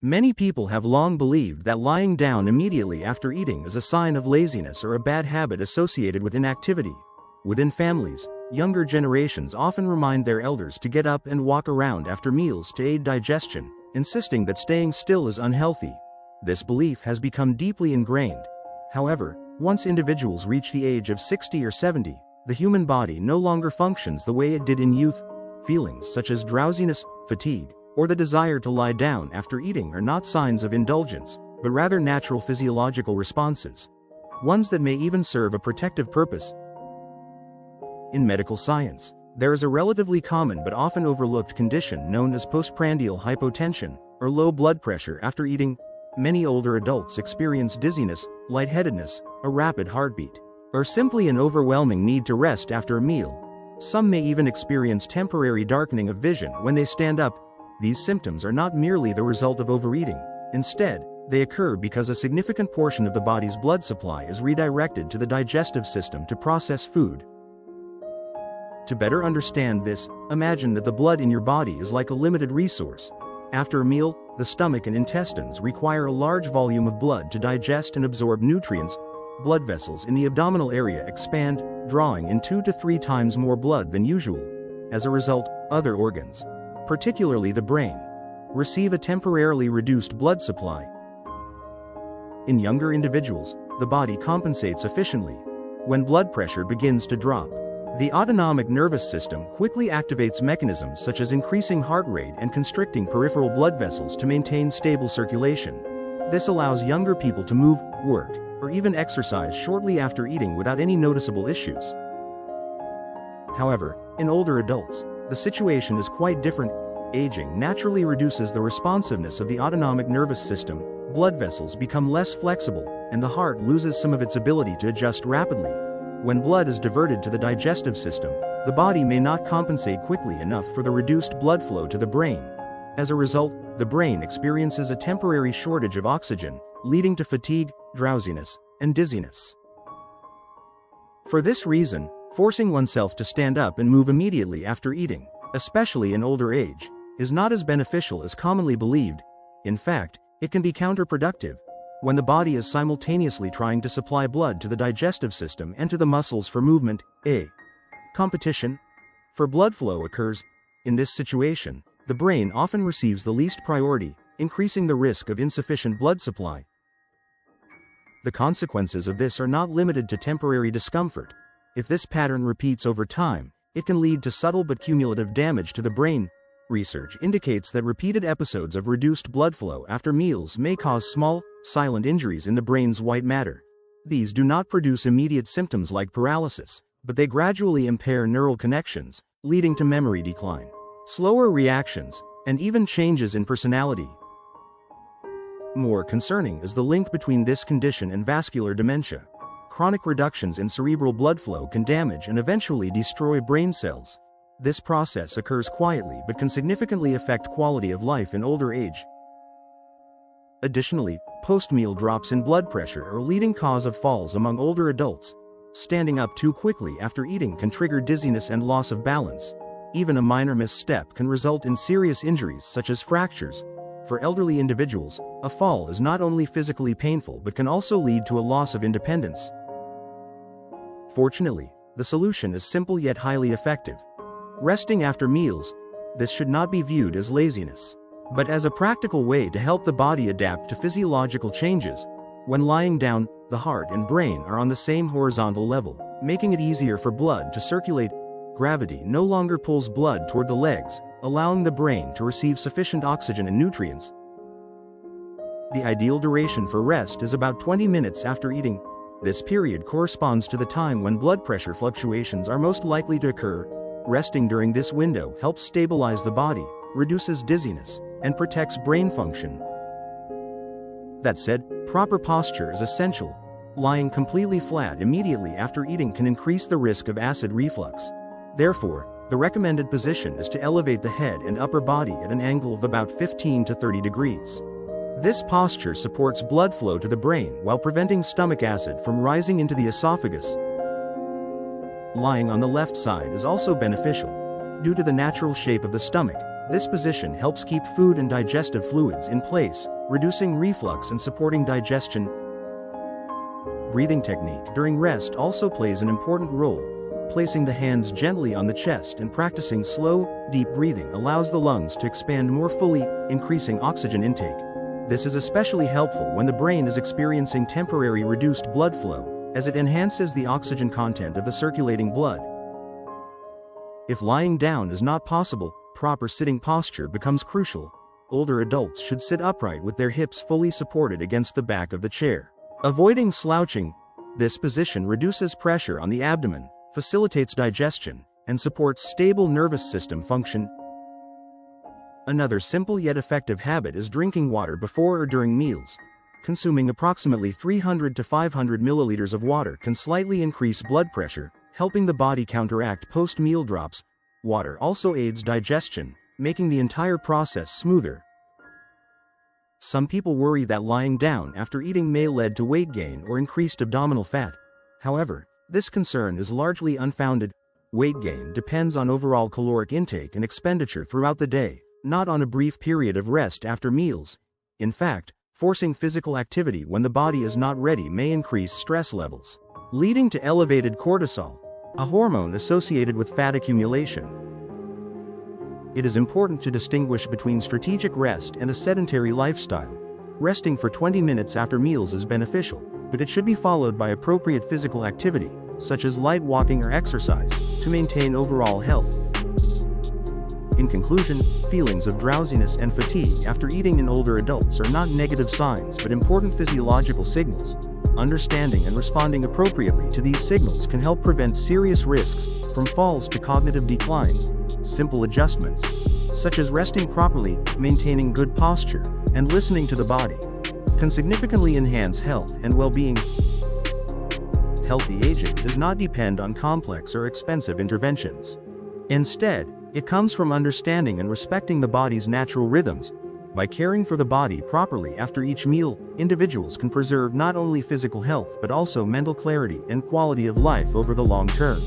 Many people have long believed that lying down immediately after eating is a sign of laziness or a bad habit associated with inactivity. Within families, younger generations often remind their elders to get up and walk around after meals to aid digestion, insisting that staying still is unhealthy. This belief has become deeply ingrained. However, once individuals reach the age of 60 or 70, the human body no longer functions the way it did in youth. Feelings such as drowsiness, fatigue, or the desire to lie down after eating are not signs of indulgence, but rather natural physiological responses. Ones that may even serve a protective purpose. In medical science, there is a relatively common but often overlooked condition known as postprandial hypotension, or low blood pressure after eating. Many older adults experience dizziness, lightheadedness, a rapid heartbeat, or simply an overwhelming need to rest after a meal. Some may even experience temporary darkening of vision when they stand up. These symptoms are not merely the result of overeating. Instead, they occur because a significant portion of the body's blood supply is redirected to the digestive system to process food. To better understand this, imagine that the blood in your body is like a limited resource. After a meal, the stomach and intestines require a large volume of blood to digest and absorb nutrients. Blood vessels in the abdominal area expand, drawing in 2 to 3 times more blood than usual. As a result, other organs, particularly the brain, receive a temporarily reduced blood supply. In younger individuals, the body compensates efficiently. When blood pressure begins to drop, the autonomic nervous system quickly activates mechanisms such as increasing heart rate and constricting peripheral blood vessels to maintain stable circulation. This allows younger people to move, work, or even exercise shortly after eating without any noticeable issues. However, in older adults, the situation is quite different. Aging naturally reduces the responsiveness of the autonomic nervous system, blood vessels become less flexible, and the heart loses some of its ability to adjust rapidly. When blood is diverted to the digestive system, the body may not compensate quickly enough for the reduced blood flow to the brain. As a result, the brain experiences a temporary shortage of oxygen, leading to fatigue, drowsiness, and dizziness. For this reason, forcing oneself to stand up and move immediately after eating, especially in older age, is not as beneficial as commonly believed. In fact, it can be counterproductive. When the body is simultaneously trying to supply blood to the digestive system and to the muscles for movement, a competition for blood flow occurs. In this situation, the brain often receives the least priority, increasing the risk of insufficient blood supply. The consequences of this are not limited to temporary discomfort. If this pattern repeats over time, it can lead to subtle but cumulative damage to the brain. Research indicates that repeated episodes of reduced blood flow after meals may cause small, silent injuries in the brain's white matter. These do not produce immediate symptoms like paralysis, but they gradually impair neural connections, leading to memory decline, slower reactions, and even changes in personality. More concerning is the link between this condition and vascular dementia. Chronic reductions in cerebral blood flow can damage and eventually destroy brain cells. This process occurs quietly but can significantly affect quality of life in older age. Additionally, post-meal drops in blood pressure are a leading cause of falls among older adults. Standing up too quickly after eating can trigger dizziness and loss of balance. Even a minor misstep can result in serious injuries such as fractures. For elderly individuals, a fall is not only physically painful but can also lead to a loss of independence. Fortunately, the solution is simple yet highly effective. Resting after meals. This should not be viewed as laziness, but as a practical way to help the body adapt to physiological changes. When lying down, the heart and brain are on the same horizontal level, making it easier for blood to circulate. Gravity no longer pulls blood toward the legs, allowing the brain to receive sufficient oxygen and nutrients. The ideal duration for rest is about 20 minutes after eating. This period corresponds to the time when blood pressure fluctuations are most likely to occur. Resting during this window helps stabilize the body, reduces dizziness, and protects brain function. That said, proper posture is essential. Lying completely flat immediately after eating can increase the risk of acid reflux. Therefore, the recommended position is to elevate the head and upper body at an angle of about 15 to 30 degrees. This posture supports blood flow to the brain while preventing stomach acid from rising into the esophagus. Lying on the left side is also beneficial. Due to the natural shape of the stomach, this position helps keep food and digestive fluids in place, reducing reflux and supporting digestion. Breathing technique during rest also plays an important role. Placing the hands gently on the chest and practicing slow, deep breathing allows the lungs to expand more fully, increasing oxygen intake. This is especially helpful when the brain is experiencing temporary reduced blood flow, as it enhances the oxygen content of the circulating blood. If lying down is not possible, proper sitting posture becomes crucial. Older adults should sit upright with their hips fully supported against the back of the chair. Avoiding slouching, this position reduces pressure on the abdomen, facilitates digestion, and supports stable nervous system function. Another simple yet effective habit is drinking water before or during meals. Consuming approximately 300 to 500 milliliters of water can slightly increase blood pressure, helping the body counteract post-meal drops. Water also aids digestion, making the entire process smoother. Some people worry that lying down after eating may lead to weight gain or increased abdominal fat. However, this concern is largely unfounded. Weight gain depends on overall caloric intake and expenditure throughout the day, not on a brief period of rest after meals. In fact, forcing physical activity when the body is not ready may increase stress levels, leading to elevated cortisol, a hormone associated with fat accumulation. It is important to distinguish between strategic rest and a sedentary lifestyle. Resting for 20 minutes after meals is beneficial, but it should be followed by appropriate physical activity, such as light walking or exercise, to maintain overall health. In conclusion, feelings of drowsiness and fatigue after eating in older adults are not negative signs but important physiological signals. Understanding and responding appropriately to these signals can help prevent serious risks, from falls to cognitive decline. Simple adjustments, such as resting properly, maintaining good posture, and listening to the body, can significantly enhance health and well-being. Healthy aging does not depend on complex or expensive interventions. Instead, it comes from understanding and respecting the body's natural rhythms. By caring for the body properly after each meal, individuals can preserve not only physical health but also mental clarity and quality of life over the long term.